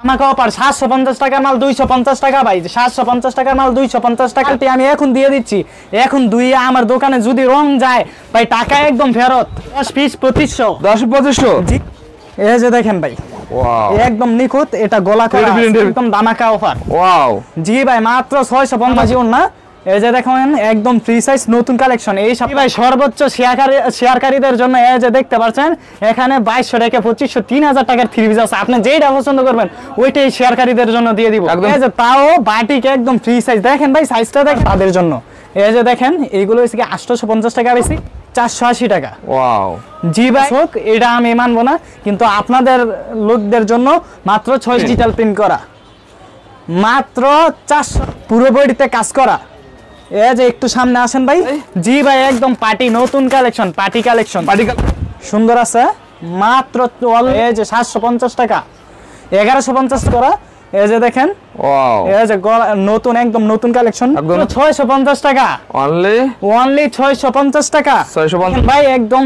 আমাকে অফার 750 টাকার মাল 250 টাকা ভাই, 750 টাকার মাল 250 টাকা আমি এখন দিয়ে দিচ্ছি। এখন দুইয়া আমার দোকানে যদি রং যায় ভাই টাকা একদম ফেরত। 10 পিস 2500। 10 2500 জি, এই যে দেখেন ভাই, ওয়াও একদম নিখুঁত, এটা গলা করা একদম দামাকা অফার। ওয়াও জি ভাই, মাত্র 650 না। এই যে দেখেন একদম ফ্রি সাইজ নতুন কালেকশন। এই সব ভাই সর্বোচ্চ শেয়ারকারীদের জন্য এই যে দেখতে পাচ্ছেন এখানে 2200 টাকা 2500 3000 টাকার থ্রি পিস আছে। আপনি যেটা পছন্দ করবেন ওইটাই শেয়ারকারীদের জন্য দিয়ে দিব। এই যে তাও বাটিক একদম ফ্রি সাইজ, দেখেন ভাই সাইজটা দেখেন তাদের জন্য। এই যে দেখেন এইগুলো হচ্ছে কি 850 টাকা বেশি 480 টাকা। ওয়াও জি ভাই, এটা আমি মানবো না, কিন্তু আপনাদের লোকদের জন্য মাত্র 6 ডিজিটাল প্রিন্ট করা, মাত্র 400, পুরো বডিতে কাজ করা। এই যে একটু সামনে আসেন ভাই। জি ভাই, একদম পার্টি নতুন কালেকশন, পার্টি কালেকশন সুন্দর আছে। মাত্র এই যে 750 টাকা 1150 করা। এই যে দেখেন ওয়াও এই যে নতুন একদম নতুন কালেকশন 650 টাকা অনলি 650 টাকা। 650 ভাই একদম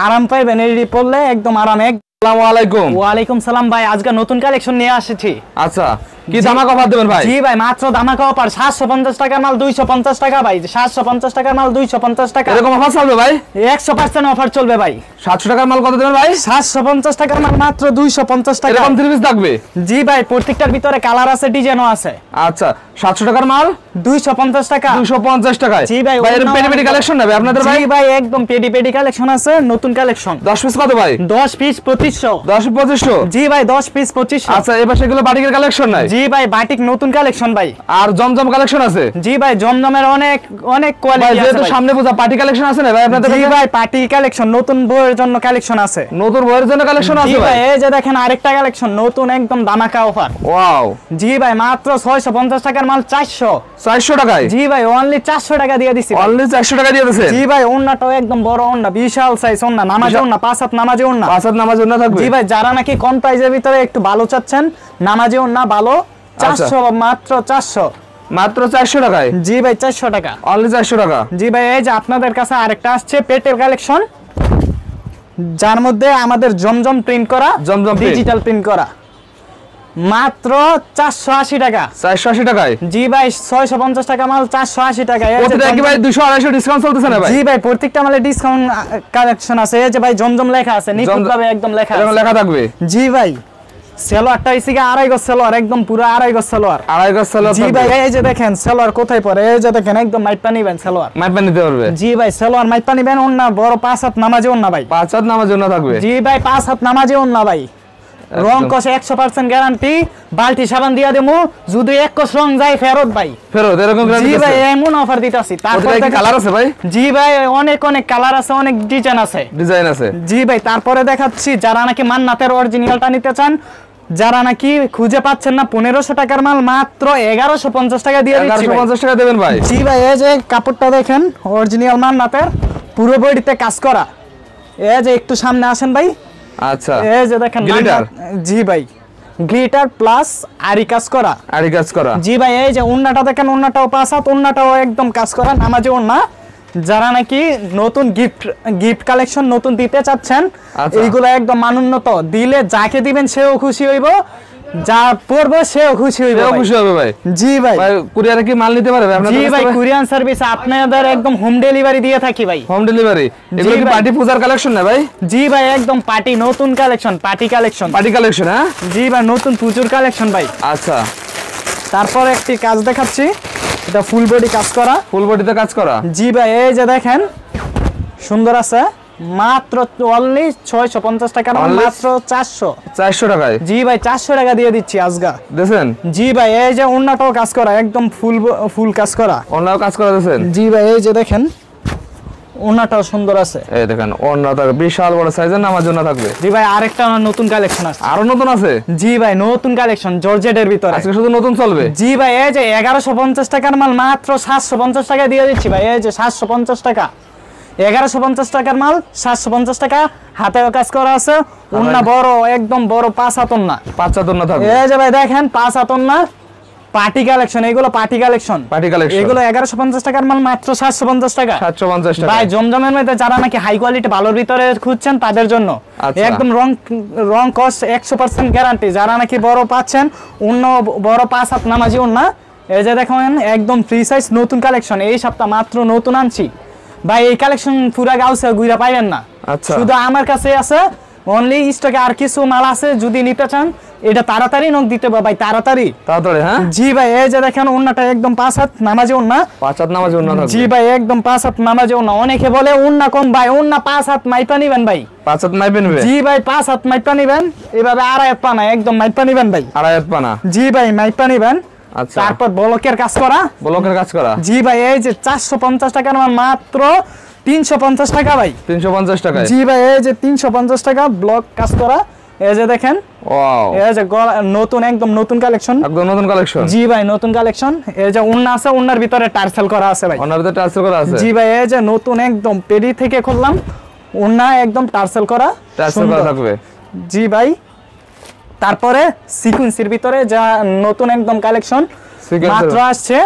আরাম পাইবেন এই পরলে, একদম আরাম। আসসালামু আলাইকুম। ওয়ালাইকুম সালাম ভাই, আজকে নতুন কালেকশন নিয়ে আসছি। আচ্ছা, কি ধামাকা অফার দেবেন ভাই? জি ভাই, মাত্র ধামাকা অফার 750 টাকার মাল 250 টাকা ভাই, 750 টাকার মাল 250 টাকা। এরকম অফার চলবে ভাই? 100% অফার চলবে ভাই। 700 টাকার মাল কত দেবেন ভাই? 750 টাকার মাল মাত্র 250 টাকা। এরকম থ্রি পিস থাকবে? জি ভাই, প্রত্যেকটার ভিতরে কালার আছে, ডিজাইনও আছে। আচ্ছা, 700 টাকার মাল 250 টাকা। 250 টাকায়। জি ভাই, ভাই এর পেডি পেডি কালেকশন নেবে আপনাদের ভাই? জি ভাই, একদম পেডি পেডি কালেকশন আছে, নতুন কালেকশন। 10 পিস কত ভাই? 10 পিস 2500। 10 2500? জি ভাই, 10 পিস 2500। আচ্ছা, এবার সেগুলো বাটিকের কালেকশন নাই? জি ভাই, বাটিক নতুন কালেকশন ভাই। আর জমজম কালেকশন আছে? জি ভাই, জমজমের অনেক অনেক কোয়ালিটি ভাই আছে। যেহেতু সামনে পূজা, পার্টি কালেকশন আছে না ভাই আপনাদের কাছে? জি ভাই, পার্টি কালেকশন, নতুন বউয়ের জন্য কালেকশন আছে। নতুন বউয়ের জন্য কালেকশন আছে জি ভাই? ভাই, এই যে দেখেন আরেকটা কালেকশন নতুন একদম দামাকা অফার। ওয়াও জি ভাই, মাত্র 650 টাকার মাল 400 টাকায়। জি ভাই, অনলি 400 টাকা দিয়ে দিছি। অনলি 400 টাকা দিয়ে দিয়েছেন? জি ভাই, ওন্নাটাও একদম বড় ওন্না, বিশাল সাইজ ওন্না, নামাজে ওন্না, 5 হাত নামাজে ওন্না। 5 হাত নামাজ ওন্না থাকবে? জি ভাই, যারা নাকি কম প্রাইজের ভিতরে একটু ভালো চাচ্ছেন, নামাজে ওন্না ভালো, 400 মাত্র 400। মাত্র 400 টাকায়? জি ভাই, 400 টাকা অনলি 400 টাকা। জি ভাই, এই যে আপনাদের কাছে আরেকটা আসছে পেটের কালেকশন, যার মধ্যে আমাদের জমজম প্রিন্ট করা, জমজম ডিজিটাল প্রিন্ট করা, মাত্র 480 টাকা। 480 টাকায়? জি ভাই, 650 টাকা মাল 480 টাকা। প্রতিটা কি ভাই 200 250 ডিসকাউন্ট চলতেছে না ভাই? জি ভাই, প্রত্যেকটা মালে ডিসকাউন্ট কালেকশন আছে। এই যে ভাই জমজম লেখা আছে, নিখুঁতভাবে একদম লেখা আছে, লেখা থাকবে। জি ভাই, সেলোয়ারটা হইছে কি 2.5 গজ সেলোয়ার, একদম পুরো 2.5 গজ সেলোয়ার। 2.5 গজ সেলোয়ার? জি ভাই, এই যে দেখেন সেলোয়ার কোথায় পড়ে, এই যে দেখেন একদম মাইপা নিবেন সেলোয়ার, মাইপা নিতে পারবে? জি ভাই, সেলোয়ার মাইপা নিবেন। ওন্না বড় 5 হাত নামাজে ওন্না ভাই, 5 হাত নামাজ ওন্না থাকবে? জি ভাই, 5 হাত নামাজে ওন্না ভাই। রং কষে 100% গ্যারান্টি, বালতি সাবান দিয়া দেবো, যদি এক কষ রং যায় ফেরত ভাই, ফেরত। এরকম গ্যারান্টি? জি ভাই, এমন অফার দিতাছি। তারপরে কি কালার আছে ভাই? জি ভাই, অনেক অনেক কালার আছে, অনেক ডিজাইন আছে, ডিজাইন আছে। জি ভাই, তারপরে দেখাচ্ছি যারা নাকি মান্নাতের অরিজিনালটা নিতে চান, যারা নাকি খুঁজে পাচ্ছেন না, 1500 টাকার মাল মাত্র 1150 টাকা দিয়ে দিচ্ছি। 1150 টাকা দেবেন ভাই? জি ভাই, এই যে কাপড়টা দেখেন, অরিজিনাল মান্নাতের, পুরো বডিতে কাজ করা। এই যে একটু সামনে আসেন ভাই। আচ্ছা, এই যে দেখেন গ্লিটার? জি ভাই, গ্লিটার প্লাস আরি কাজ করা। আরি কাজ করা? জি ভাই, এই যে ওন্নাটা দেখেন, ওন্নাটাও 5 হাত, ওন্নাটাও একদম কাজ করা, নামাজে ওন্না। যারা নাকি নতুন গিফট কালেকশন নতুন দিতে চাচ্ছেন, এইগুলো একদম মানোন্নত, দিলে যাকে দিবেন সেও খুশি হইব, যা পড়বে সেও খুশি হইবে। খুশি হবে ভাই? জি ভাই। কুরিয়ারে কি মাল নিতে পারবে আপনাদের? জি ভাই, কুরিয়ান সার্ভিস আপনাদের একদম হোম ডেলিভারি দিয়ে থাকি ভাই। Home delivery? এগুলো কি পার্টি পূজার কালেকশন না ভাই? জি ভাই, একদম পার্টি নতুন collection, party collection. Party collection? হ্যাঁ জি ভাই, নতুন পুজোর কালেকশন ভাই। আচ্ছা, তারপর একটি কাজ দেখাচ্ছি, এটা ফুল বডি কাজ করা। ফুল বডিতে কাজ করা? জি ভাই, এই যে দেখেন সুন্দর আছে, মাত্র অনলি 650 টাকা, মাত্র 400 টাকায়। জি ভাই, 400 টাকা দিয়ে দিচ্ছি আজগা। দেখেন? জি ভাই, এই যে ওন্নাটাও কাজ করা, একদম ফুল কাজ করা। ওন্নাও কাজ করা দেখেন? জি ভাই, এই যে দেখেন ওন্নাটাও সুন্দর আছে। এই দেখেন, ওন্না থাকবে বিশাল বড় সাইজের, নামাজ ওন্না থাকবে। জি ভাই, আরেকটা নতুন কালেকশন আছে। আরো নতুন আছে? জি ভাই, নতুন কালেকশন জর্জেটের ভিতরে, আজকে শুধু নতুন চলবে? জি ভাই, এই যে 1150 টাকার মাল মাত্র 750 টাকা দিয়ে দিচ্ছি ভাই। এই যে 750 টাকা, 1150 টাকার মাল 750 টাকা, হাতেও কাজ করা আছে, ওন্না বড়, একদম বড় 5 হাত ওন্না। 5 হাত ওন্না থাকবে? এই যে ভাই দেখেন 5 হাত ওন্না, পার্টি কালেকশন, এগুলো পার্টি কালেকশন, পার্টি কালেকশন এগুলো 1150 টাকার মাল মাত্র 750 টাকা। 750 টাকা ভাই জমজমের মধ্যে যারা নাকি হাই কোয়ালিটি ভালোর ভিতরে খুঁজছেন তাদের জন্য আচ্ছা। একদম রং কস্ট 100% গ্যারান্টি। যারা নাকি বড় পাচ্ছেন অন্য বড় 5 হাত নামাজি না, এই যে দেখেন একদম ফ্রি সাইজ নতুন কালেকশন, এই সপ্তাহ মাত্র নতুন আনছি ভাই। এই কালেকশন পুরা গাউসে ঘুরে পাইবেন না, আচ্ছা। শুধু আমার কাছে আছে অনলি স্টকে। আর কিছু মাল আছে যদি নিতে চান এটা তাড়াতাড়ি নক দিতে হবে ভাই, তাড়াতাড়ি। হ্যাঁ জি ভাই এই যে দেখেন ওন্নাটা একদম 5 হাত নামাজি ওন্না, 5 হাত নামাজি ওন্না থাকবে। জি ভাই একদম 5 হাত নামাজি ওন্না। অনেকে বলে ওন্না কম ভাই, ওন্না 5 হাত মাইপা নিবেন ভাই, 5 হাত মাইপা নেবে। জি ভাই 5 হাত মাইপা নিবেন, এভাবে 2.5 হাত পানা একদম মাইপা নিবেন ভাই, 2.5 হাত পানা। জি ভাই মাইপা নিবেন। আচ্ছা, তারপর ব্লকের কাজ করা, ব্লকের কাজ করা। জি ভাই এই যে 450 টাকার মাল মাত্র 350 টাকা ভাই, 350 টাকায়। জি ভাই এই যে 350 টাকা ব্লক কাজ করা। এই যে দেখেন ওয়াও, এই যে নতুন একদম নতুন কালেকশন, একদম নতুন কালেকশন। জি ভাই নতুন কালেকশন। এই যে ওন্না আছে, ওন্নার ভিতরে টার্সেল করা আছে ভাই, ওন্নার ভিতরে টার্সেল করা আছে। জি ভাই এই যে নতুন একদম পেডি থেকে খুললাম, ওন্না একদম টার্সেল করা, টার্সেল করা থাকবে। জি ভাই। তারপরে সিকোয়েন্সের ভিতরে যা নতুন একদম কালেকশন মাত্র আসছে,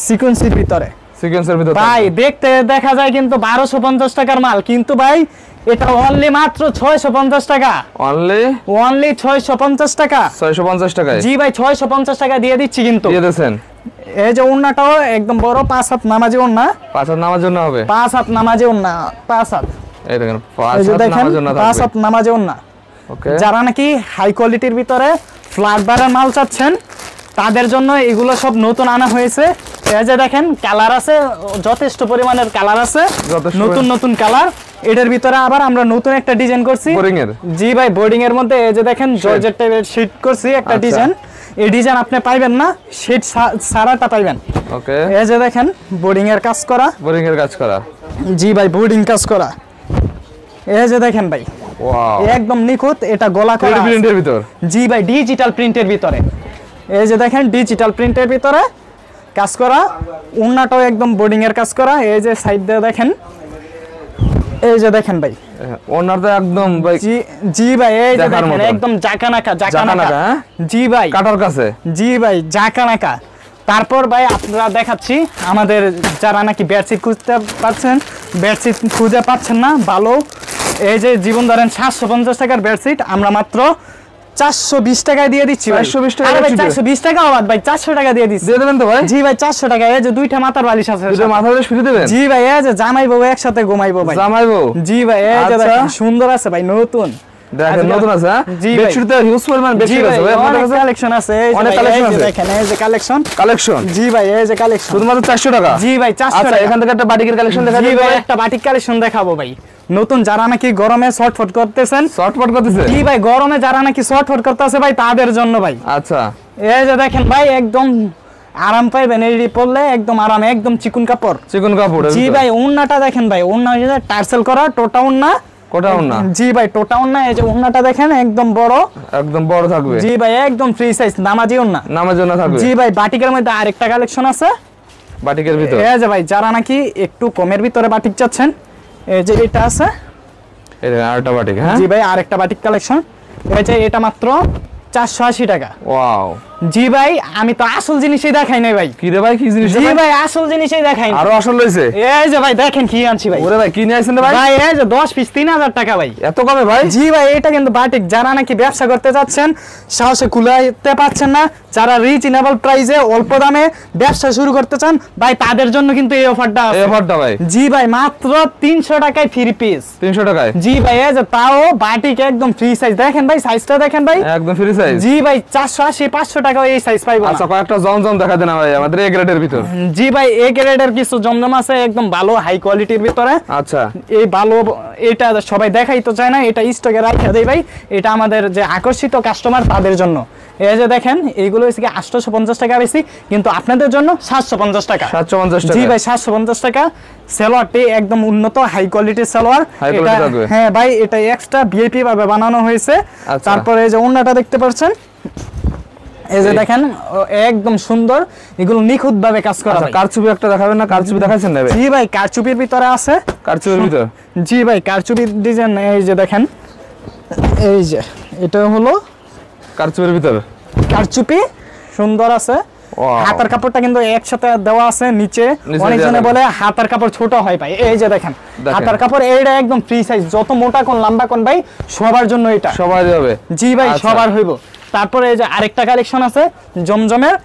সিকোয়েন্সের ভিতরে, সিকোয়েন্সের ভিতরে ভাই দেখতে দেখা যায় কিন্তু 1250 টাকার মাল, কিন্তু ভাই এটা অনলি মাত্র 650 টাকা, অনলি 650 টাকা, 650 টাকায়। জি ভাই 650 টাকা দিয়ে দিচ্ছি কিন্তু। দিয়ে দেন। এই যে ওন্নাটাও একদম বড় 5 হাত নামাজি ওন্না, 5 হাত নামার জন্য হবে, 5 হাত নামাজি ওন্না, 5 হাত, এই দেখেন এই 5 যে হাত দেখেন নামার জন্য 5 থাকবে। হাত নামাজি ওন্না। ওকে, যারা নাকি হাই কোয়ালিটির ভিতরে ফ্ল্যাট বারের মাল চাচ্ছেন তাদের জন্য এগুলো সব নতুন আনা হয়েছে। এই যে দেখেন কালার আছে, যথেষ্ট পরিমাণের কালার আছে, নতুন নতুন কালার। এটার ভিতরে আবার আমরা নতুন একটা ডিজাইন করছি বোর্ডিং এর, জি ভাই বোর্ডিং এর মধ্যে। এই যে দেখেন জর্জেট টাইপের শীট করছি একটা ডিজাইন, এই ডিজাইন আপনি পাইবেন না, শীট সারাটা পাইবেন। ওকে, এই যে দেখেন বোর্ডিং এর কাজ করা, বোর্ডিং এর কাজ করা, জি ভাই বোর্ডিং কাজ করা। এই যে দেখেন ভাই ওয়াও, একদম নিখুঁত, এটা গলা করা প্রিন্টের ভিতর, জি ভাই ডিজিটাল প্রিন্টের ভিতরে। এই যে দেখেন ডিজিটাল প্রিন্টের ভিতরে কাজ করা, ওন্নাটাও একদম বোর্ডিং এর কাজ করা। এই যে সাইড দিয়ে দেখেন, এই যে দেখেন ভাই ওনার তো একদম ভাই, জি ভাই এই যে দেখেন একদম জাকানাকা, জাকানাকা, জি ভাই কাটার কাছে, জি ভাই জাকানাকা। তারপর ভাই আপনারা দেখাচ্ছি আমাদের যারা নাকি বেডশিট খুঁজতে পাচ্ছেন, বেডশিট খুঁজে পাচ্ছেন না ভালো, এই যে জীবন ধরেন 750 টাকার বেডশিট আমরা মাত্র 420 টাকায় দিয়ে দিচ্ছি। 420 টাকা? আরে ভাই 420 টাকা আবার ভাই 400 টাকা দিয়ে দিচ্ছি। দিয়ে দেবেন তো ভাই? জি ভাই 400 টাকা। এই যে দুইটা মাথার বালিশ আছে, দুইটা মাথার বালিশ ফ্রি দেবেন? জি ভাই এই যে জামাই বউ একসাথে ঘুমাইবো ভাই, জামাই বউ, জি ভাই এই যে দেখেন সুন্দর আছে ভাই, নতুন দেখেন নতুন আছে। জি ভাই বেডশিট তো হিউজ পরিমাণ বেডশিট আছে ভাই আপনাদের কাছে, কালেকশন আছে, এই অনেক যে কালেকশন আছে, দেখেন এই যে কালেকশন, জি ভাই এই যে কালেকশন শুধুমাত্র 400 টাকা? জি ভাই 400 আচ্ছা, টাকা। এখান থেকে একটা বাটিকের কালেকশন দেখাবেন? জি ভাই একটা বাটিক কালেকশন দেখাবো ভাই, নতুন যারা নাকি গরমে শর্টফট করতেছেন, শর্টফট করতেছে, জি ভাই গরমে যারা নাকি শর্টফট করতেছে ভাই তাদের জন্য ভাই। আচ্ছা, এই যে দেখেন ভাই একদম আরাম পাইবেন, এই পরলে একদম আরাম, একদম চিকন কাপড়, চিকন কাপড়। জি ভাই ওন্নাটা দেখেন ভাই, ওন্না টার্সেল করা টোটা ওন্না, কোটা ওন্না, জি ভাই টোটা ওন্না। এই যে ওন্নাটা দেখেন একদম বড়, একদম বড় থাকবে, জি ভাই একদম ফ্রি সাইজ নামাজি ওন্না, নামার জন্য থাকবে। জি ভাই বাটিকের মধ্যে আরেকটা কালেকশন আছে বাটিকের ভিতর, এই যে ভাই যারা নাকি একটু কমের ভিতরে বাটিক চাচ্ছেন, এই যে এটা আছে, এই দেখেন আরেকটা বাটিক। হ্যাঁ জি ভাই আরেকটা বাটিক কালেকশন, এই যে এটা মাত্র 480 টাকা। ওয়াও, জি ভাই আমি তো আসল জিনিসই দেখাই নাই ভাই। কি রে ভাই, কি জিনিস? জি ভাই আসল জিনিসই দেখাই নাই, আরো আসল লইছে। এই যে ভাই দেখেন কি আনছি ভাই। ওরে ভাই কি নিয়ে আইছেন রে ভাই? ভাই এই যে 10 পিস 3000 টাকা ভাই, এত কমে ভাই? জি ভাই এটা কিন্তু বাটিক, যারা নাকি ব্যবসা করতে যাচ্ছেন সাহসে কুলাইতে পারছেন না, যারা রিজনেবল প্রাইসে অল্প দামে ব্যবসা শুরু করতে চান ভাই তাদের জন্য কিন্তু এই অফারটা আছে। এই অফারটা ভাই? জি ভাই মাত্র 300 টাকায় ফ্রি পিস। 300 টাকায়? জি ভাই এই যে তাও বাটিক একদম ফ্রি সাইজ, দেখেন ভাই সাইজটা দেখেন ভাই, একদম ফ্রি সাইজ। জি ভাই 480 500 টাকা এই সাইজ পাইবো। আচ্ছা কয়েকটা জমজম দেখা দেন ভাই আমাদের এ গ্রেডের ভিতর। জি ভাই এ গ্রেডের কিছু জমজম আছে একদম ভালো হাই কোয়ালিটির ভিতরে। আচ্ছা এই ভালো, এটা সবাই দেখাই তো চায় না, এটা স্টকে রাখা দেই ভাই, এটা আমাদের যে আকর্ষিত কাস্টমার তাদের জন্য। এই যে দেখেন এইগুলো হচ্ছে 850 টাকা বেশি, কিন্তু আপনাদের জন্য 750 টাকা। 750 টাকা? জি ভাই 750 টাকা। সালোয়ারটি একদম উন্নত হাই কোয়ালিটির সালোয়ার, এটা হ্যাঁ ভাই এটা এক্সট্রা ভিআইপি ভাবে বানানো হয়েছে। তারপরে এই যে ওন্নাটা দেখতে পাচ্ছেন, এই যে দেখেন একদম সুন্দর, এগুলো নিখুঁত ভাবে কাজ করা। কারচুপি একটা দেখাবেন না? কারচুপি দেখাইছেন না ভাই? জি ভাই কারচুপির ভিতরে আছে, কারচুপির ভিতর? জি ভাই কারচুপির ডিজাইন। এই যে দেখেন এই যে এটা হলো কারচুপির ভিতর, কারচুপি সুন্দর আছে। Wow. হাতার কাপড়টা কিন্তু একসাথে দেওয়া আছে নিচে। নিচে অনেকজনে দেওয়া বলে হাতার কাপড় ছোট হয় ভাই, এই যে দেখেন হাতার কাপড় এইটা একদম ফ্রি সাইজ, যত মোটা কোন লম্বা কোন ভাই সবার জন্য এটা। সবাই হবে। জি ভাই আচ্ছা। সবার হইব। তারপরে এই যে আরেকটা কালেকশন আছে জমজমের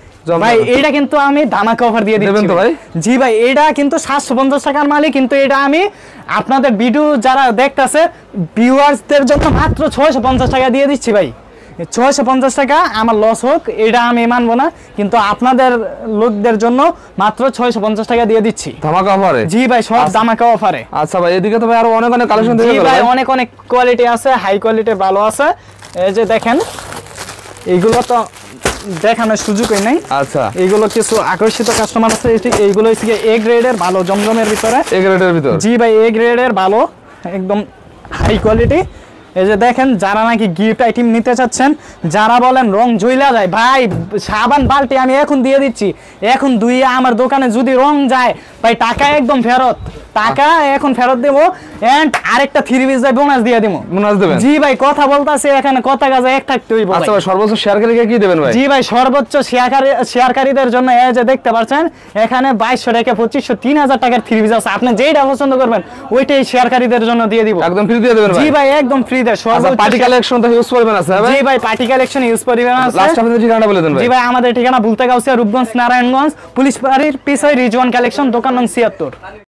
ভাই, এইটা কিন্তু আমি ধামাকা অফার দিয়ে দিচ্ছি তো ভাই। জি ভাই, এটা কিন্তু 750 টাকার মালিক, কিন্তু এটা আমি আপনাদের ভিডিও যারা দেখতেছে ভিউয়ার্সদের জন্য মাত্র 650 টাকা দিয়ে দিচ্ছি ভাই। 650 টাকা আমার লস হোক এটা আমি মানবো না, কিন্তু আপনাদের লোকদের জন্য মাত্র 650 টাকা দিয়ে দিচ্ছি ধামাকা অফারে। জি ভাই, সব ধামাকা অফারে। আচ্ছা ভাই, এদিকে তো ভাই আরো অনেক অনেক কালেকশন জি ভাই, অনেক অনেক কোয়ালিটি আছে, হাই কোয়ালিটির ভালো আছে। এই যে দেখেন এইগুলো তো দেখানোর সুযোগই নেই। আচ্ছা, এইগুলো কিছু আকর্ষিত কাস্টমার আছে, এইগুলো হচ্ছে এ গ্রেডের ভালো জমজমের ভিতরে। এ গ্রেডের ভিতর। জি ভাই, এ গ্রেডের ভালো একদম হাই কোয়ালিটি। এই যে দেখেন যারা নাকি গিফট আইটেম নিতে চাচ্ছেন, যারা বলেন রং ঝইলা যায় ভাই, সাবান বালতি আমি এখন দিয়ে দিচ্ছি, এখন ধুইয়ে আমার দোকানে যদি রং যায় ভাই টাকা একদম ফেরত, টাকা এখন ফেরত দেবো, এন্ড আরেকটা 3 পিস বোনাস দিয়ে দেবো। বোনাস দেবেন? জি ভাই, কথা বলতাছে এখানে কথা কাজে এক থাকতে হইব। আচ্ছা ভাই, সর্বোচ্চ শেয়ারকারীকে কি দেবেন ভাই? জি ভাই, সর্বোচ্চ শেয়ারকারীদের জন্য এই যে দেখতে পাচ্ছেন এখানে 2200 টাকা 2500 3000 টাকার 3 পিস আছে, আপনি যেইটা পছন্দ করবেন ওইটাই শেয়ারকারীদের জন্য দিয়ে দিব। একদম ফ্রি দিয়ে দেবেন ভাই? জি ভাই, একদম ফ্রি দে। আচ্ছা, পার্টি কালেকশন তো ইউজ করবেন আছে ভাই? জি ভাই, পার্টি কালেকশন ইউজ করিবেন আছে। লাস্ট আপনাদের ঠিকানাটা বলে দেন ভাই। জি ভাই, আমাদের ঠিকানা ভুলতে গাউসিয়া, রূপগঞ্জ, নারায়ণগঞ্জ, পুলিশ বাড়ির পিছয় রিজওয়ান কালেকশন, দোকান নং 76।